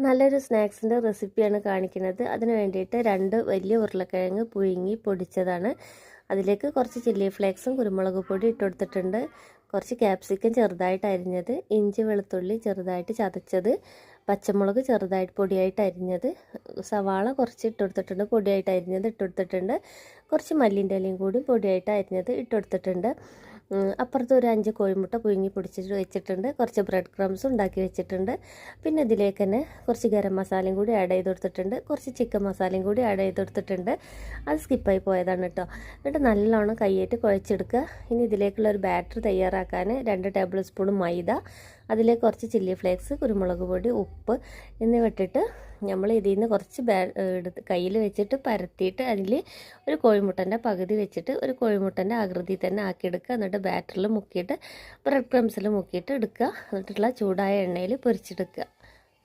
നല്ലൊരു സ്നാക്സിൻ്റെ റെസിപ്പിയാണ് കാണിക്കുന്നത്. അതിന് വേണ്ടിയിട്ട് 2 വലിയ ഉരുളക്കിഴങ്ങ് പുഴുങ്ങി പൊടിച്ചതാണ്. അതിലേക്ക് കുറച്ച് ചില്ലി ഫ്ലേക്സും കുരുമുളക് പൊടി ഇട്ട് കൊടുത്തിട്ടുണ്ട്. കുറച്ച് ക്യാപ്സിക്കം ചെറുതായിട്ട് അരിഞ്ഞത്, ഇഞ്ചി വെളുത്തുള്ളി ചെറുതായിട്ട് ചതച്ചത്, പച്ചമുളക് ചെറുതായിട്ട് പൊടിയായിട്ട് അരിഞ്ഞത്, സവാള കുറച്ച് ഇട്ട് കൊടുത്തിട്ടുണ്ട്, പൊടിയായിട്ട് അരിഞ്ഞത് ഇട്ട് കൊടുത്തിട്ടുണ്ട്. കുറച്ച് മല്ലിൻ്റെ ഇലയും കൂടി പൊടിയായിട്ട് അരിഞ്ഞത് ഇട്ട് കൊടുത്തിട്ടുണ്ട്. അപ്പുറത്ത് ഒരു 5 കോഴിമുട്ട പുഴുങ്ങി പൊടിച്ചിട്ട് വെച്ചിട്ടുണ്ട്. കുറച്ച് ബ്രെഡ് ക്രംസ് ഉണ്ടാക്കി വെച്ചിട്ടുണ്ട്. പിന്നെ ഇതിലേക്ക് തന്നെ കുറച്ച് ഗരം മസാലയും കൂടി ആഡ് ചെയ്ത് കൊടുത്തിട്ടുണ്ട്. കുറച്ച് ചിക്കൻ മസാലയും കൂടി ആഡ് ചെയ്ത് കൊടുത്തിട്ടുണ്ട്. അത് സ്കിപ്പായി പോയതാണ് കേട്ടോ. എന്നിട്ട് നല്ലോണം കൈയേറ്റ് കുഴച്ചെടുക്കുക. ഇനി ഇതിലേക്കുള്ള ഒരു ബാറ്റർ തയ്യാറാക്കാൻ 2 ടേബിൾ സ്പൂൺ മൈദ, അതിലേക്ക് കുറച്ച് ചില്ലി ഫ്ലേക്സ്, കുരുമുളക് പൊടി, ഉപ്പ് എന്നിവ ഇട്ടിട്ട് നമ്മൾ ഇതിൽ നിന്ന് കുറച്ച് കയ്യിൽ വെച്ചിട്ട് പരത്തിയിട്ട് അതിൽ ഒരു കോഴിമുട്ടൻ്റെ പകുതി വെച്ചിട്ട് ഒരു കോഴിമുട്ടൻ്റെ ആകൃതി തന്നെ ആക്കിയെടുക്കുക. എന്നിട്ട് ബാറ്ററിൽ മുക്കിയിട്ട് ബ്രെഡ് ക്രംസിൽ മുക്കിയിട്ട് എടുക്കുക. എന്നിട്ടുള്ള ചൂടായ എണ്ണയിൽ പൊരിച്ചെടുക്കുക.